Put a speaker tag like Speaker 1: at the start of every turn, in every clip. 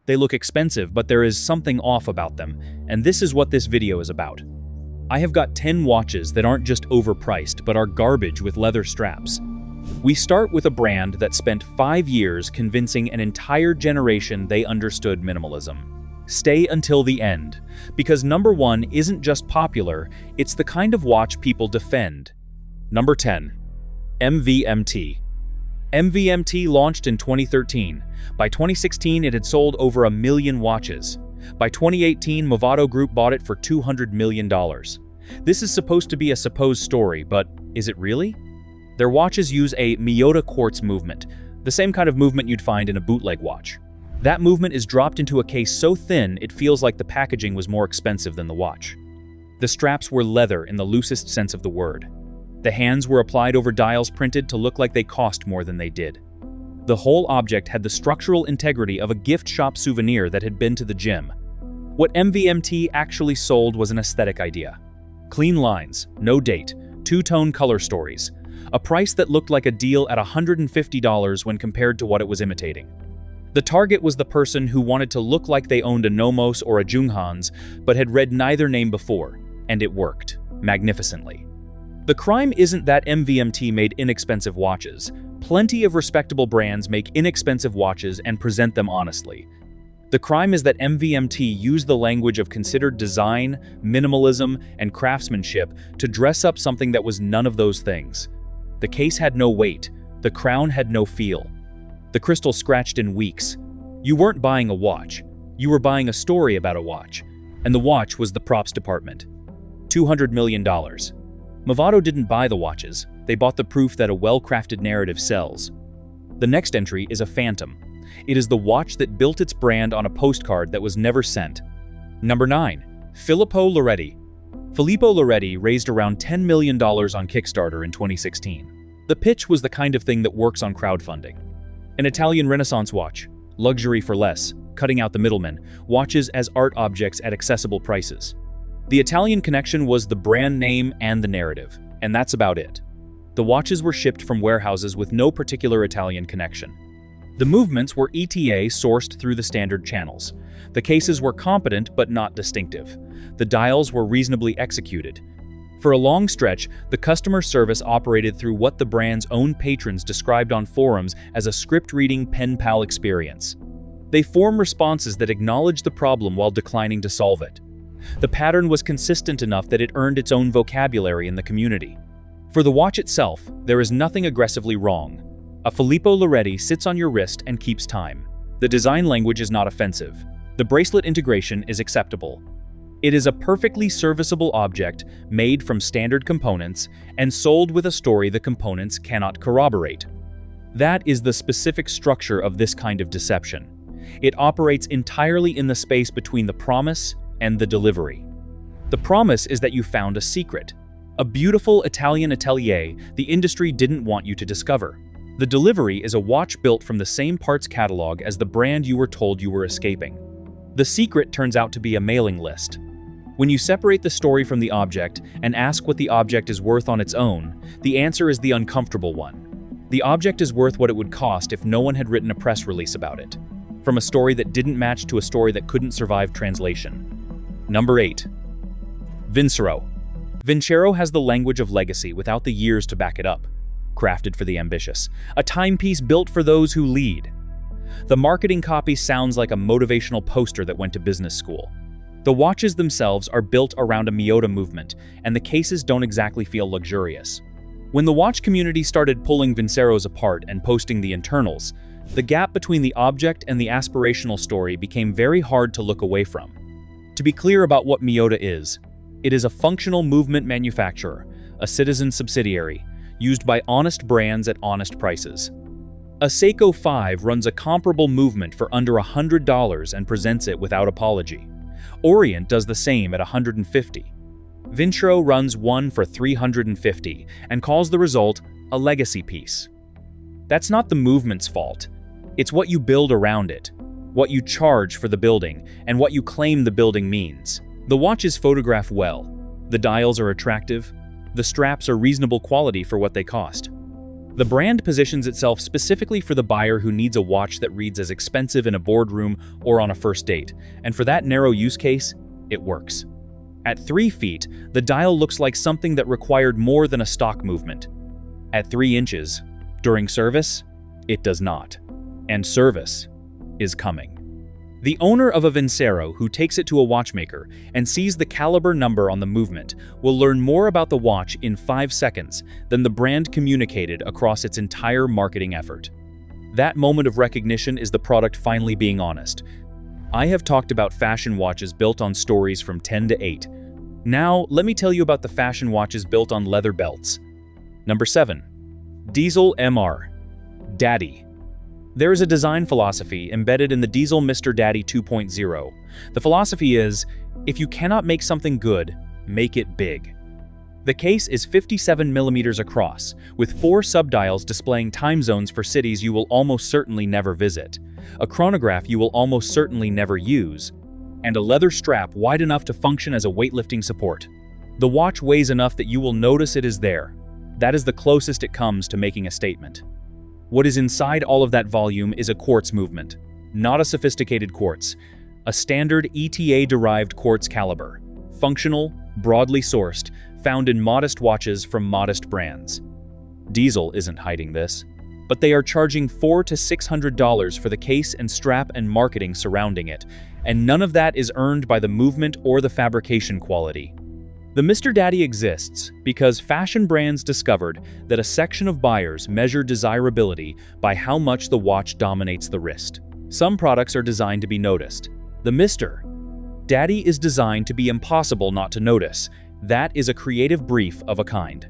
Speaker 1: They look expensive, but there is something off about them, and this is what this video is about. I have got 10 watches that aren't just overpriced, but are garbage with leather straps. We start with a brand that spent 5 years convincing an entire generation they understood minimalism. Stay until the end, because number 1 isn't just popular, it's the kind of watch people defend. Number 10. MVMT. MVMT launched in 2013. By 2016, it had sold over 1 million watches. By 2018, Movado Group bought it for $200 million. This is supposed to be a supposed story, but is it really? Their watches use a Miyota quartz movement, the same kind of movement you'd find in a bootleg watch. That movement is dropped into a case so thin it feels like the packaging was more expensive than the watch. The straps were leather in the loosest sense of the word. The hands were applied over dials printed to look like they cost more than they did. The whole object had the structural integrity of a gift shop souvenir that had been to the gym. What MVMT actually sold was an aesthetic idea. Clean lines, no date, two-tone color stories, a price that looked like a deal at $150 when compared to what it was imitating. The target was the person who wanted to look like they owned a Nomos or a Junghans, but had read neither name before, and it worked, magnificently. The crime isn't that MVMT made inexpensive watches. Plenty of respectable brands make inexpensive watches and present them honestly. The crime is that MVMT used the language of considered design, minimalism, and craftsmanship to dress up something that was none of those things. The case had no weight, the crown had no feel. The crystal scratched in weeks. You weren't buying a watch, you were buying a story about a watch, and the watch was the props department. $200 million. Movado didn't buy the watches, they bought the proof that a well-crafted narrative sells. The next entry is a phantom. It is the watch that built its brand on a postcard that was never sent. Number 9. Filippo Loretti. Filippo Loretti raised around $10 million on Kickstarter in 2016. The pitch was the kind of thing that works on crowdfunding. An Italian Renaissance watch, luxury for less, cutting out the middleman, watches as art objects at accessible prices. The Italian connection was the brand name and the narrative, and that's about it. The watches were shipped from warehouses with no particular Italian connection. The movements were ETA sourced through the standard channels. The cases were competent but not distinctive. The dials were reasonably executed. For a long stretch, the customer service operated through what the brand's own patrons described on forums as a script-reading pen pal experience. They form responses that acknowledge the problem while declining to solve it. The pattern was consistent enough that it earned its own vocabulary in the community. For the watch itself, there is nothing aggressively wrong. A Filippo Loretti sits on your wrist and keeps time. The design language is not offensive. The bracelet integration is acceptable. It is a perfectly serviceable object made from standard components and sold with a story the components cannot corroborate. That is the specific structure of this kind of deception. It operates entirely in the space between the promise and the delivery. The promise is that you found a secret, a beautiful Italian atelier the industry didn't want you to discover. The delivery is a watch built from the same parts catalog as the brand you were told you were escaping. The secret turns out to be a mailing list. When you separate the story from the object and ask what the object is worth on its own, the answer is the uncomfortable one. The object is worth what it would cost if no one had written a press release about it, from a story that didn't match to a story that couldn't survive translation. Number 8. Vincero. Vincero has the language of legacy without the years to back it up. Crafted for the ambitious, a timepiece built for those who lead. The marketing copy sounds like a motivational poster that went to business school. The watches themselves are built around a Miyota movement, and the cases don't exactly feel luxurious. When the watch community started pulling Vinceros apart and posting the internals, the gap between the object and the aspirational story became very hard to look away from. To be clear about what Miyota is, it is a functional movement manufacturer, a citizen subsidiary, used by honest brands at honest prices. A Seiko 5 runs a comparable movement for under $100 and presents it without apology. Orient does the same at $150. Vincero runs one for $350 and calls the result a legacy piece. That's not the movement's fault. It's what you build around it, what you charge for the building, and what you claim the building means. The watches photograph well. The dials are attractive. The straps are reasonable quality for what they cost. The brand positions itself specifically for the buyer who needs a watch that reads as expensive in a boardroom or on a first date, and for that narrow use case, it works. At 3 feet, the dial looks like something that required more than a stock movement. At 3 inches, during service, it does not. And service is coming. The owner of a Vincero who takes it to a watchmaker and sees the caliber number on the movement will learn more about the watch in 5 seconds than the brand communicated across its entire marketing effort. That moment of recognition is the product finally being honest. I have talked about fashion watches built on stories from 10 to 8. Now, let me tell you about the fashion watches built on leather belts. Number 7. Diesel MR. Daddy. There is a design philosophy embedded in the Diesel Mr. Daddy 2.0. The philosophy is, if you cannot make something good, make it big. The case is 57 millimeters across, with 4 subdials displaying time zones for cities you will almost certainly never visit, a chronograph you will almost certainly never use, and a leather strap wide enough to function as a weightlifting support. The watch weighs enough that you will notice it is there. That is the closest it comes to making a statement. What is inside all of that volume is a quartz movement, not a sophisticated quartz, a standard ETA-derived quartz caliber, functional, broadly sourced, found in modest watches from modest brands. Diesel isn't hiding this, but they are charging $400 to $600 for the case and strap and marketing surrounding it, and none of that is earned by the movement or the fabrication quality. The Mr. Daddy exists because fashion brands discovered that a section of buyers measure desirability by how much the watch dominates the wrist. Some products are designed to be noticed. The Mr. Daddy is designed to be impossible not to notice. That is a creative brief of a kind.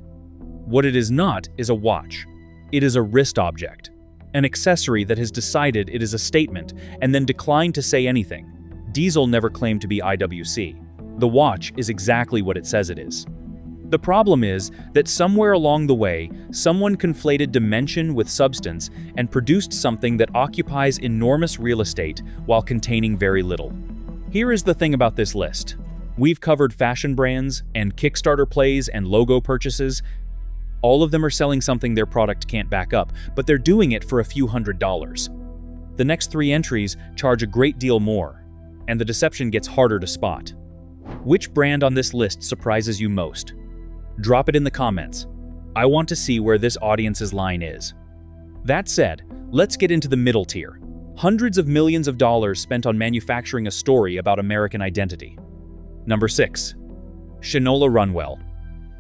Speaker 1: What it is not is a watch. It is a wrist object, an accessory that has decided it is a statement and then declined to say anything. Diesel never claimed to be IWC. The watch is exactly what it says it is. The problem is that somewhere along the way, someone conflated dimension with substance and produced something that occupies enormous real estate while containing very little. Here is the thing about this list. We've covered fashion brands and Kickstarter plays and logo purchases. All of them are selling something their product can't back up, but they're doing it for a few $100s. The next 3 entries charge a great deal more, and the deception gets harder to spot. Which brand on this list surprises you most? Drop it in the comments. I want to see where this audience's line is. That said, let's get into the middle tier. Hundreds of millions of dollars spent on manufacturing a story about American identity. Number 6. Shinola Runwell.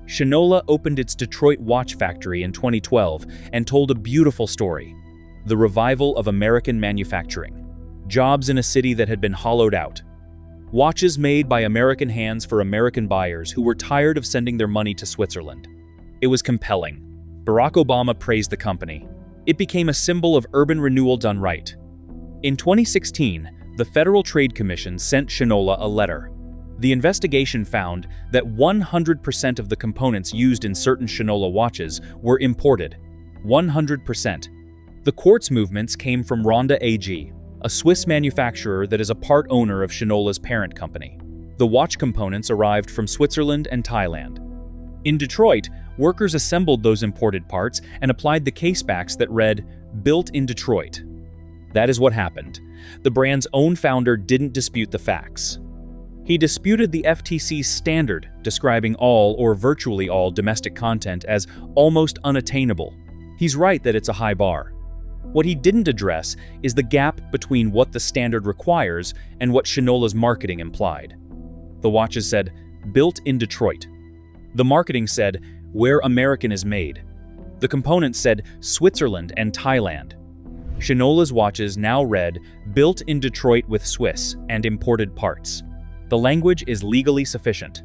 Speaker 1: Shinola opened its Detroit watch factory in 2012 and told a beautiful story. The revival of American manufacturing. Jobs in a city that had been hollowed out. Watches made by American hands for American buyers who were tired of sending their money to Switzerland. It was compelling. Barack Obama praised the company. It became a symbol of urban renewal done right. In 2016, the Federal Trade Commission sent Shinola a letter. The investigation found that 100% of the components used in certain Shinola watches were imported. 100%. The quartz movements came from Ronda AG, a Swiss manufacturer that is a part owner of Shinola's parent company. The watch components arrived from Switzerland and Thailand. In Detroit, workers assembled those imported parts and applied the casebacks that read, "Built in Detroit." That is what happened. The brand's own founder didn't dispute the facts. He disputed the FTC's standard describing all or virtually all domestic content as almost unattainable. He's right that it's a high bar. What he didn't address is the gap between what the standard requires and what Shinola's marketing implied. The watches said, "Built in Detroit." The marketing said, "Where American is made." The components said, "Switzerland and Thailand." Shinola's watches now read, "Built in Detroit with Swiss and imported parts." The language is legally sufficient.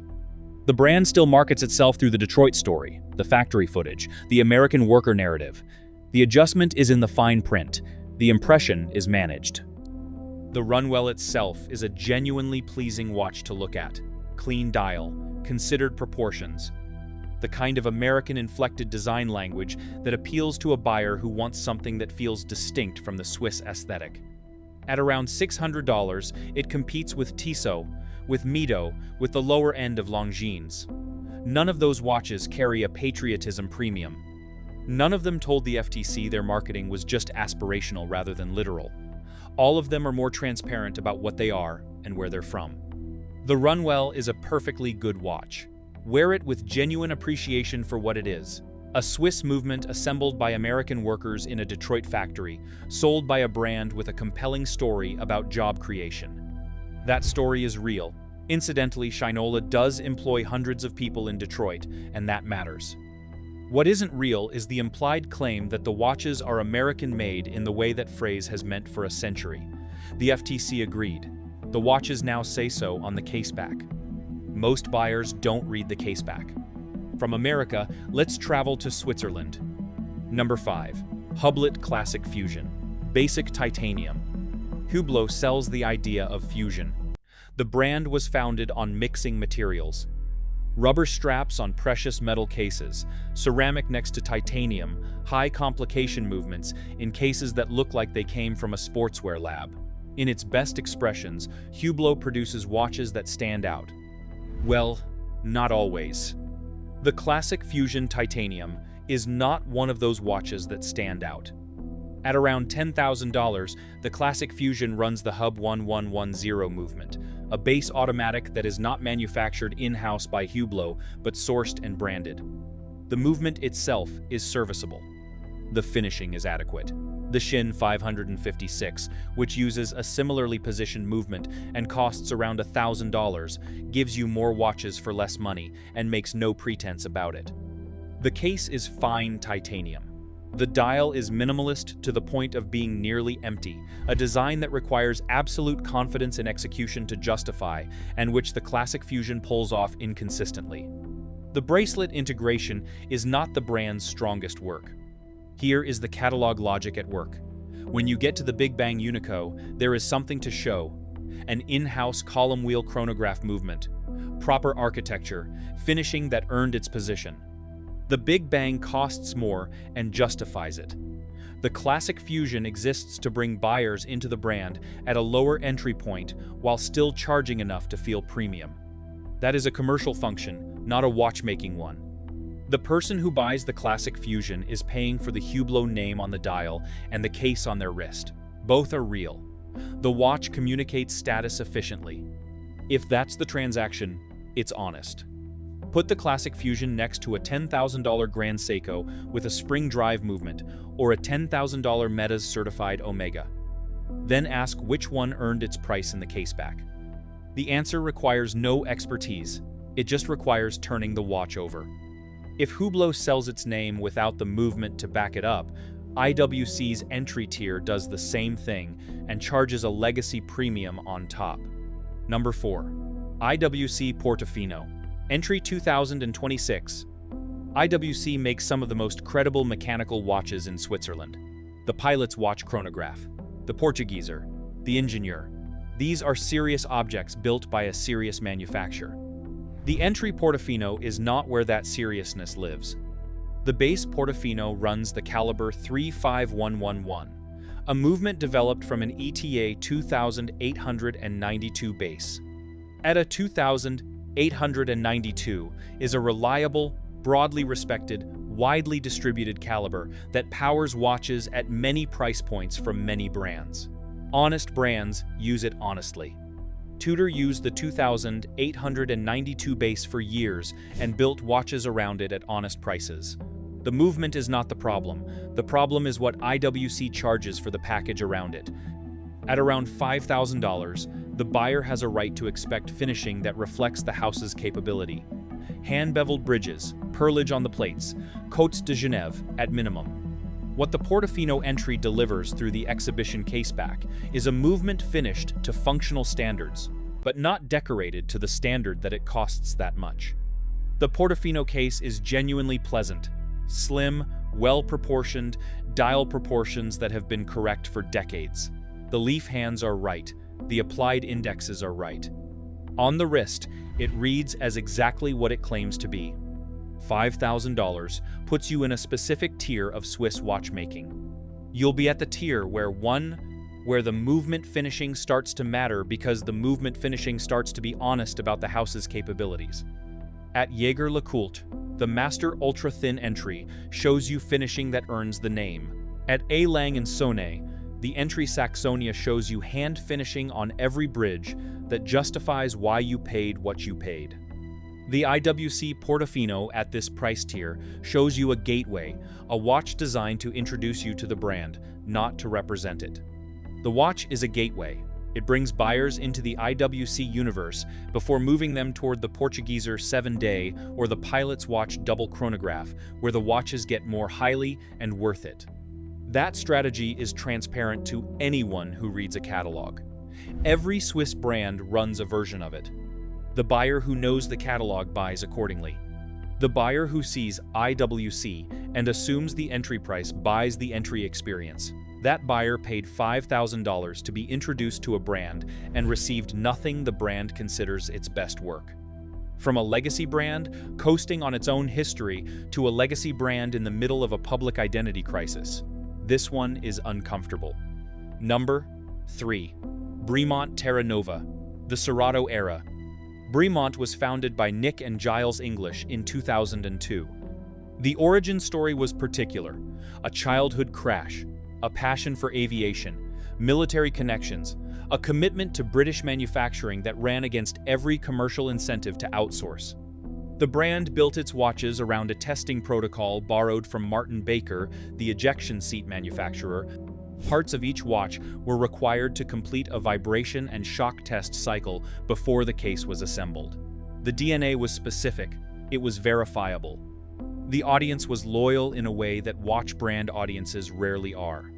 Speaker 1: The brand still markets itself through the Detroit story, the factory footage, the American worker narrative. The adjustment is in the fine print. The impression is managed. The Runwell itself is a genuinely pleasing watch to look at. Clean dial, considered proportions. The kind of American-inflected design language that appeals to a buyer who wants something that feels distinct from the Swiss aesthetic. At around $600, it competes with Tissot, with Mito, with the lower end of Longines. None of those watches carry a patriotism premium. None of them told the FTC their marketing was just aspirational rather than literal. All of them are more transparent about what they are and where they're from. The Runwell is a perfectly good watch. Wear it with genuine appreciation for what it is. A Swiss movement assembled by American workers in a Detroit factory, sold by a brand with a compelling story about job creation. That story is real. Incidentally, Shinola does employ hundreds of people in Detroit, and that matters. What isn't real is the implied claim that the watches are American-made in the way that phrase has meant for a century. The FTC agreed. The watches now say so on the caseback. Most buyers don't read the caseback. From America, let's travel to Switzerland. Number 5. Hublot Classic Fusion. Basic titanium. Hublot sells the idea of fusion. The brand was founded on mixing materials. Rubber straps on precious metal cases, ceramic next to titanium, high complication movements in cases that look like they came from a sportswear lab. In its best expressions, Hublot produces watches that stand out. Well, not always. The Classic Fusion Titanium is not one of those watches that stand out. At around $10,000, the Classic Fusion runs the Hub 1110 movement, a base automatic that is not manufactured in-house by Hublot but sourced and branded. The movement itself is serviceable. The finishing is adequate. The Shin 556, which uses a similarly positioned movement and costs around $1,000, gives you more watches for less money and makes no pretense about it. The case is fine titanium. The dial is minimalist to the point of being nearly empty, a design that requires absolute confidence in execution to justify, and which the Classic Fusion pulls off inconsistently. The bracelet integration is not the brand's strongest work. Here is the catalog logic at work. When you get to the Big Bang Unico, there is something to show. An in-house column wheel chronograph movement, proper architecture, finishing that earned its position. The Big Bang costs more and justifies it. The Classic Fusion exists to bring buyers into the brand at a lower entry point while still charging enough to feel premium. That is a commercial function, not a watchmaking one. The person who buys the Classic Fusion is paying for the Hublot name on the dial and the case on their wrist. Both are real. The watch communicates status efficiently. If that's the transaction, it's honest. Put the Classic Fusion next to a $10,000 Grand Seiko with a spring drive movement or a $10,000 Metas certified Omega. Then ask which one earned its price in the caseback. The answer requires no expertise. It just requires turning the watch over. If Hublot sells its name without the movement to back it up, IWC's entry tier does the same thing and charges a legacy premium on top. Number 4. IWC Portofino. Entry 2026. IWC makes some of the most credible mechanical watches in Switzerland. The pilot's watch chronograph, the Portugieser, the Ingenieur. These are serious objects built by a serious manufacturer. The entry Portofino is not where that seriousness lives. The base Portofino runs the caliber 35111, a movement developed from an ETA 2892 base. At a 2892 is a reliable, broadly respected, widely distributed caliber that powers watches at many price points from many brands. Honest brands use it honestly. Tudor used the 2892 base for years and built watches around it at honest prices. The movement is not the problem. The problem is what IWC charges for the package around it. At around $5,000, the buyer has a right to expect finishing that reflects the house's capability. Hand-beveled bridges, perlage on the plates, Côtes de Genève at minimum. What the Portofino entry delivers through the exhibition caseback is a movement finished to functional standards, but not decorated to the standard that it costs that much. The Portofino case is genuinely pleasant, slim, well-proportioned, dial proportions that have been correct for decades. The leaf hands are right, the applied indexes are right. On the wrist, it reads as exactly what it claims to be. $5,000 puts you in a specific tier of Swiss watchmaking. You'll be at the tier where the movement finishing starts to matter because the movement finishing starts to be honest about the house's capabilities. At Jaeger-LeCoultre, the Master Ultra Thin entry shows you finishing that earns the name. At A. Lang & Sonnet, the entry Saxonia shows you hand finishing on every bridge that justifies why you paid what you paid. The IWC Portofino at this price tier shows you a gateway, a watch designed to introduce you to the brand, not to represent it. The watch is a gateway. It brings buyers into the IWC universe before moving them toward the Portugueser 7-day or the Pilot's Watch double chronograph, where the watches get more highly and worth it. That strategy is transparent to anyone who reads a catalog. Every Swiss brand runs a version of it. The buyer who knows the catalog buys accordingly. The buyer who sees IWC and assumes the entry price buys the entry experience. That buyer paid $5,000 to be introduced to a brand and received nothing the brand considers its best work. From a legacy brand coasting on its own history to a legacy brand in the middle of a public identity crisis. This one is uncomfortable. Number 3. Bremont Terra Nova, the Serato era. Bremont was founded by Nick and Giles English in 2002. The origin story was particular: a childhood crash, a passion for aviation, military connections, a commitment to British manufacturing that ran against every commercial incentive to outsource. The brand built its watches around a testing protocol borrowed from Martin Baker, the ejection seat manufacturer. Parts of each watch were required to complete a vibration and shock test cycle before the case was assembled. The DNA was specific, it was verifiable. The audience was loyal in a way that watch brand audiences rarely are.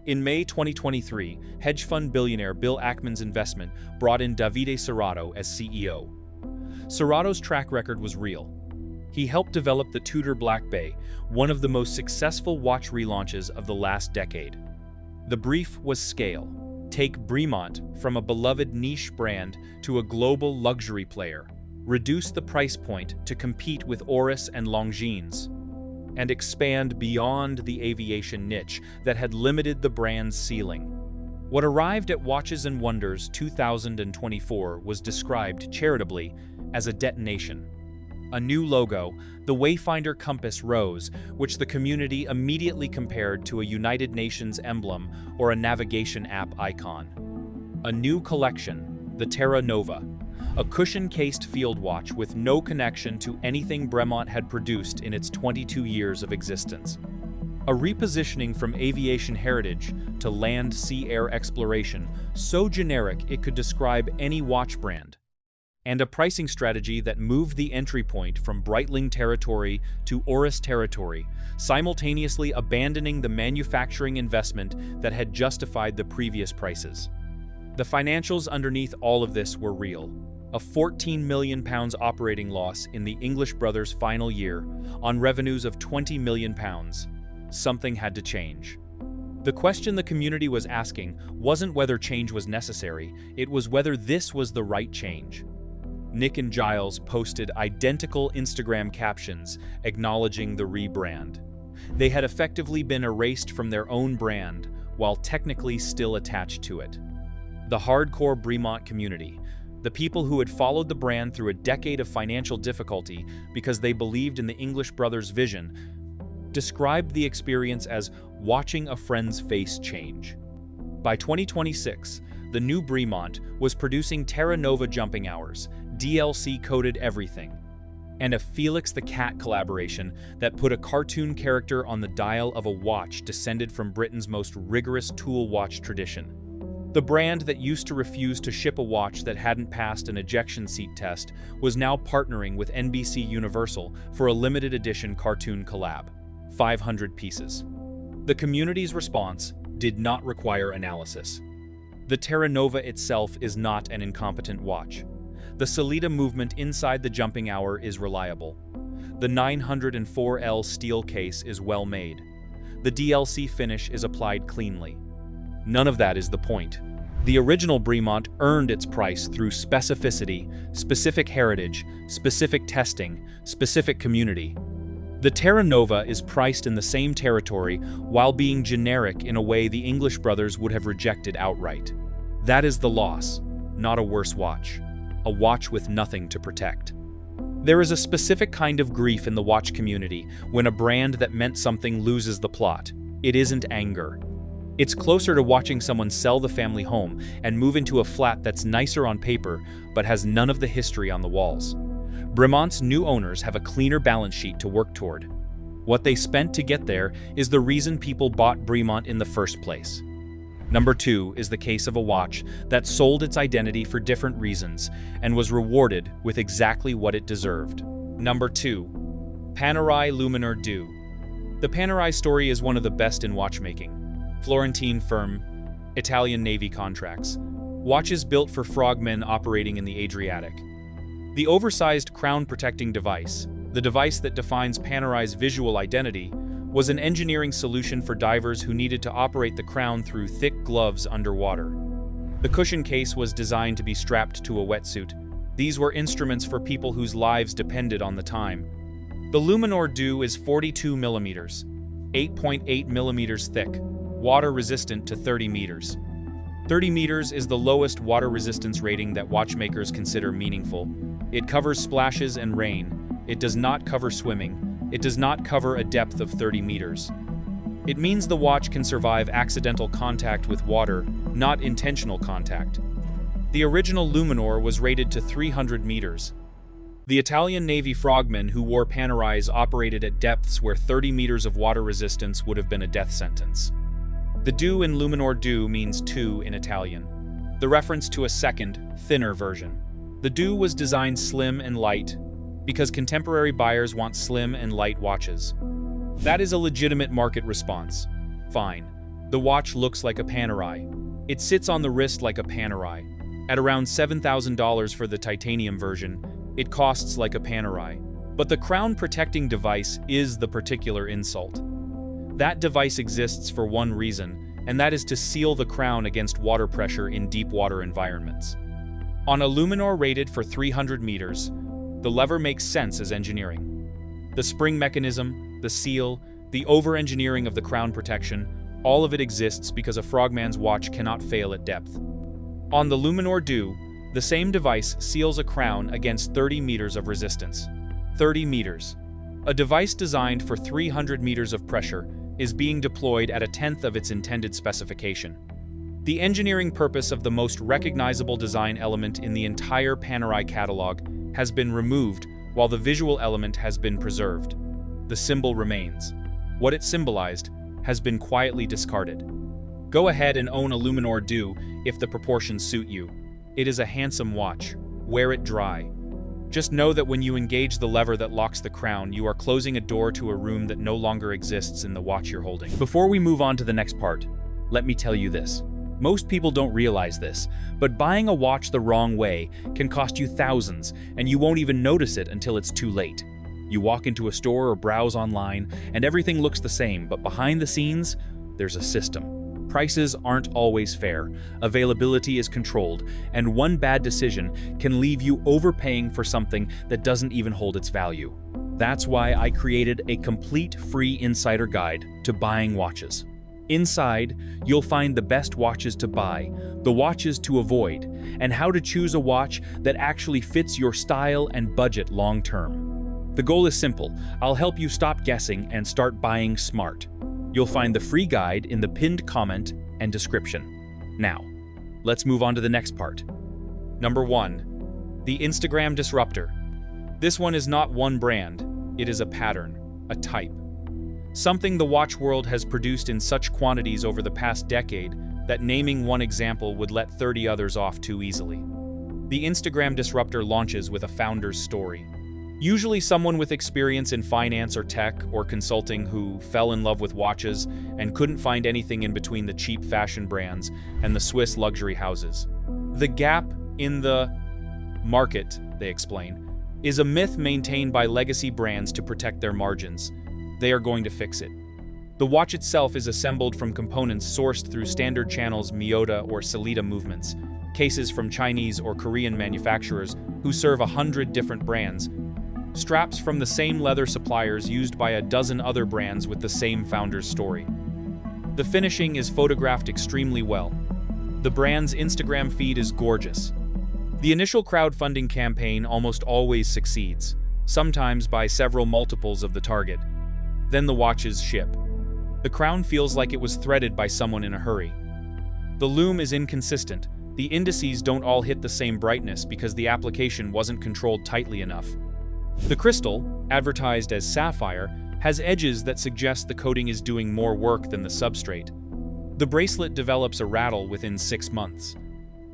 Speaker 1: In May 2023, hedge fund billionaire Bill Ackman's investment brought in Davide Serato as CEO. Serato's track record was real. He helped develop the Tudor Black Bay, one of the most successful watch relaunches of the last decade. The brief was scale. Take Bremont from a beloved niche brand to a global luxury player. Reduce the price point to compete with Oris and Longines, and expand beyond the aviation niche that had limited the brand's ceiling. What arrived at Watches and Wonders 2024 was described charitably as a detonation. A new logo, the Wayfinder Compass Rose, which the community immediately compared to a United Nations emblem or a navigation app icon. A new collection, the Terra Nova, a cushion-cased field watch with no connection to anything Bremont had produced in its 22 years of existence. A repositioning from aviation heritage to land, sea, air exploration, so generic it could describe any watch brand. And a pricing strategy that moved the entry point from Breitling territory to Oris territory, simultaneously abandoning the manufacturing investment that had justified the previous prices. The financials underneath all of this were real. A £14 million operating loss in the English brothers' final year on revenues of £20 million. Something had to change. The question the community was asking wasn't whether change was necessary, it was whether this was the right change. Nick and Giles posted identical Instagram captions acknowledging the rebrand. They had effectively been erased from their own brand while technically still attached to it. The hardcore Bremont community, the people who had followed the brand through a decade of financial difficulty because they believed in the English brothers' vision, described the experience as watching a friend's face change. By 2026, the new Bremont was producing Terra Nova jumping hours, DLC-coded everything, and a Felix the Cat collaboration that put a cartoon character on the dial of a watch descended from Britain's most rigorous tool watch tradition. The brand that used to refuse to ship a watch that hadn't passed an ejection seat test was now partnering with NBC Universal for a limited edition cartoon collab, 500 pieces. The community's response did not require analysis. The Terra Nova itself is not an incompetent watch. The Solida movement inside the jumping hour is reliable. The 904L steel case is well made. The DLC finish is applied cleanly. None of that is the point. The original Bremont earned its price through specificity, specific heritage, specific testing, specific community. The Terra Nova is priced in the same territory while being generic in a way the English brothers would have rejected outright. That is the loss, not a worse watch. A watch with nothing to protect. There is a specific kind of grief in the watch community when a brand that meant something loses the plot. It isn't anger. It's closer to watching someone sell the family home and move into a flat that's nicer on paper but has none of the history on the walls. Bremont's new owners have a cleaner balance sheet to work toward. What they spent to get there is the reason people bought Bremont in the first place. Number 2 is the case of a watch that sold its identity for different reasons and was rewarded with exactly what it deserved. Number 2. Panerai Luminor Due. The Panerai story is one of the best in watchmaking. Florentine firm, Italian Navy contracts. Watches built for frogmen operating in the Adriatic. The oversized crown-protecting device, the device that defines Panerai's visual identity, was an engineering solution for divers who needed to operate the crown through thick gloves underwater. The cushion case was designed to be strapped to a wetsuit. These were instruments for people whose lives depended on the time. The Luminor Due is 42 millimeters, 8.8 millimeters thick, water-resistant to 30 meters. 30 meters is the lowest water resistance rating that watchmakers consider meaningful. It covers splashes and rain. It does not cover swimming. It does not cover a depth of 30 meters. It means the watch can survive accidental contact with water, not intentional contact. The original Luminor was rated to 300 meters. The Italian Navy frogmen who wore Panerais operated at depths where 30 meters of water resistance would have been a death sentence. The Due in Luminor Due means two in Italian, the reference to a second, thinner version. The Due was designed slim and light because contemporary buyers want slim and light watches. That is a legitimate market response. Fine. The watch looks like a Panerai. It sits on the wrist like a Panerai. At around $7,000 for the titanium version, it costs like a Panerai. But the crown-protecting device is the particular insult. That device exists for one reason, and that is to seal the crown against water pressure in deep water environments. On a Luminor rated for 300 meters, the lever makes sense as engineering. The spring mechanism, the seal, the over-engineering of the crown protection, all of it exists because a frogman's watch cannot fail at depth. On the Luminor Due, the same device seals a crown against 30 meters of resistance. 30 meters. A device designed for 300 meters of pressure is being deployed at a tenth of its intended specification. The engineering purpose of the most recognizable design element in the entire Panerai catalog has been removed while the visual element has been preserved. The symbol remains. What it symbolized has been quietly discarded. Go ahead and own a Luminor Due if the proportions suit you. It is a handsome watch. Wear it dry. Just know that when you engage the lever that locks the crown, you are closing a door to a room that no longer exists in the watch you're holding. Before we move on to the next part, let me tell you this. Most people don't realize this, but buying a watch the wrong way can cost you thousands, and you won't even notice it until it's too late. You walk into a store or browse online, and everything looks the same, but behind the scenes, there's a system. Prices aren't always fair, availability is controlled, and one bad decision can leave you overpaying for something that doesn't even hold its value. That's why I created a complete free insider guide to buying watches. Inside, you'll find the best watches to buy, the watches to avoid, and how to choose a watch that actually fits your style and budget long-term. The goal is simple. I'll help you stop guessing and start buying smart. You'll find the free guide in the pinned comment and description. Now, let's move on to the next part. Number 1. The Instagram Disruptor. This one is not one brand, it is a pattern, a type. Something the watch world has produced in such quantities over the past decade that naming one example would let 30 others off too easily. The Instagram Disruptor launches with a founder's story. Usually someone with experience in finance or tech or consulting who fell in love with watches and couldn't find anything in between the cheap fashion brands and the Swiss luxury houses. The gap in the market, they explain, is a myth maintained by legacy brands to protect their margins. They are going to fix it. The watch itself is assembled from components sourced through standard channels Miyota or Sellita movements, cases from Chinese or Korean manufacturers who serve 100 different brands, straps from the same leather suppliers used by a dozen other brands with the same founder's story. The finishing is photographed extremely well. The brand's Instagram feed is gorgeous. The initial crowdfunding campaign almost always succeeds. sometimes by several multiples of the target. Then the watches ship. The crown feels like it was threaded by someone in a hurry. The lume is inconsistent. The indices don't all hit the same brightness because the application wasn't controlled tightly enough. The crystal, advertised as sapphire, has edges that suggest the coating is doing more work than the substrate. The bracelet develops a rattle within 6 months.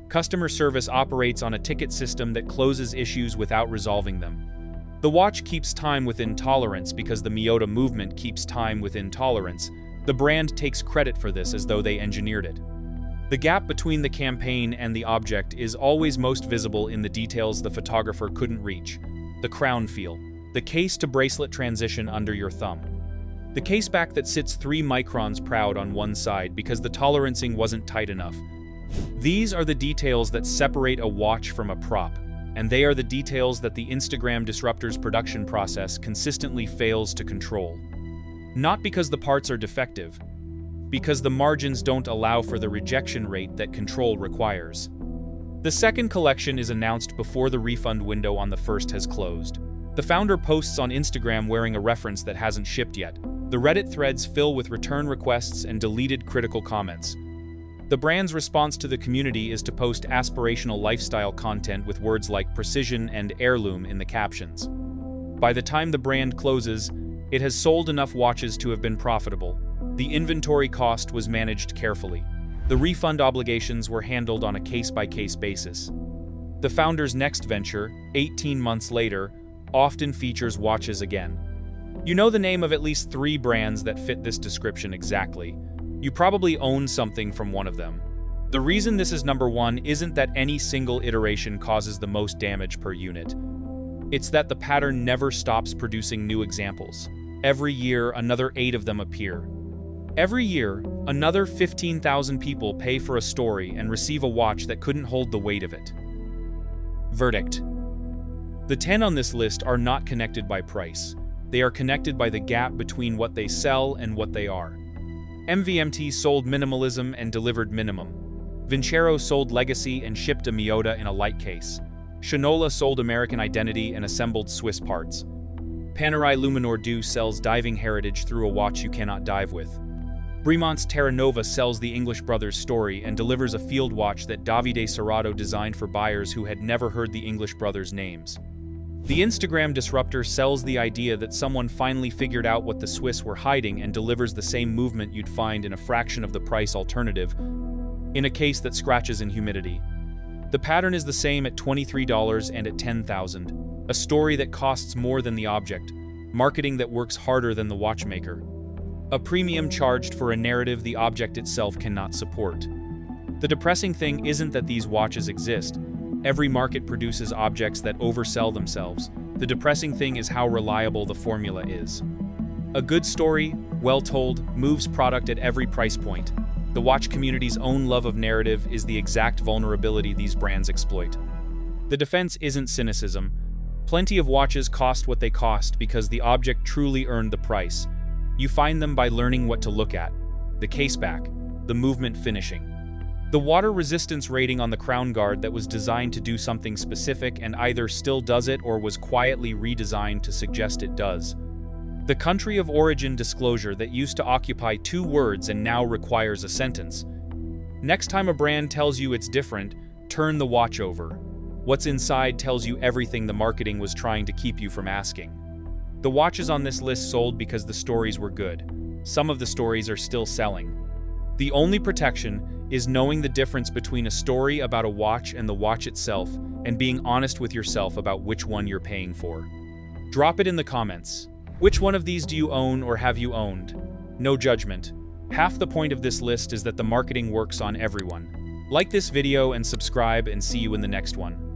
Speaker 1: Customer service operates on a ticket system that closes issues without resolving them. The watch keeps time within tolerance because the Miyota movement keeps time within tolerance. The brand takes credit for this as though they engineered it. The gap between the campaign and the object is always most visible in the details the photographer couldn't reach. The crown feel, the case-to-bracelet transition under your thumb. The caseback that sits 3 microns proud on one side because the tolerancing wasn't tight enough. These are the details that separate a watch from a prop, and they are the details that the Instagram disruptor's production process consistently fails to control. Not because the parts are defective, because the margins don't allow for the rejection rate that control requires. The second collection is announced before the refund window on the first has closed. The founder posts on Instagram wearing a reference that hasn't shipped yet. The Reddit threads fill with return requests and deleted critical comments. The brand's response to the community is to post aspirational lifestyle content with words like precision and heirloom in the captions. By the time the brand closes, it has sold enough watches to have been profitable. The inventory cost was managed carefully. The refund obligations were handled on a case-by-case basis. The founder's next venture, 18 months later, often features watches again. You know the name of at least 3 brands that fit this description exactly. You probably own something from one of them. The reason this is number 1 isn't that any single iteration causes the most damage per unit. It's that the pattern never stops producing new examples. Every year, another 8 of them appear. Every year, another 15,000 people pay for a story and receive a watch that couldn't hold the weight of it. Verdict. The 10 on this list are not connected by price. They are connected by the gap between what they sell and what they are. MVMT sold minimalism and delivered minimum. Vincero sold legacy and shipped a Miyota in a light case. Shinola sold American identity and assembled Swiss parts. Panerai Luminor Du sells diving heritage through a watch you cannot dive with. Bremont's Terra Nova sells the English brothers' story and delivers a field watch that Davide Serrato designed for buyers who had never heard the English brothers' names. The Instagram disruptor sells the idea that someone finally figured out what the Swiss were hiding and delivers the same movement you'd find in a fraction of the price alternative, in a case that scratches in humidity. The pattern is the same at $23 and at $10,000, a story that costs more than the object, marketing that works harder than the watchmaker. A premium charged for a narrative the object itself cannot support. The depressing thing isn't that these watches exist. Every market produces objects that oversell themselves. The depressing thing is how reliable the formula is. A good story, well told, moves product at every price point. The watch community's own love of narrative is the exact vulnerability these brands exploit. The defense isn't cynicism. Plenty of watches cost what they cost because the object truly earned the price. You find them by learning what to look at: the caseback, the movement finishing, the water resistance rating on the crown guard that was designed to do something specific and either still does it or was quietly redesigned to suggest it does, the country of origin disclosure that used to occupy 2 words and now requires a sentence. Next time a brand tells you it's different, turn the watch over. What's inside tells you everything the marketing was trying to keep you from asking. The watches on this list sold because the stories were good. Some of the stories are still selling. The only protection is knowing the difference between a story about a watch and the watch itself, and being honest with yourself about which one you're paying for. Drop it in the comments. Which one of these do you own or have you owned? No judgment. Half the point of this list is that the marketing works on everyone. Like this video and subscribe, and see you in the next one.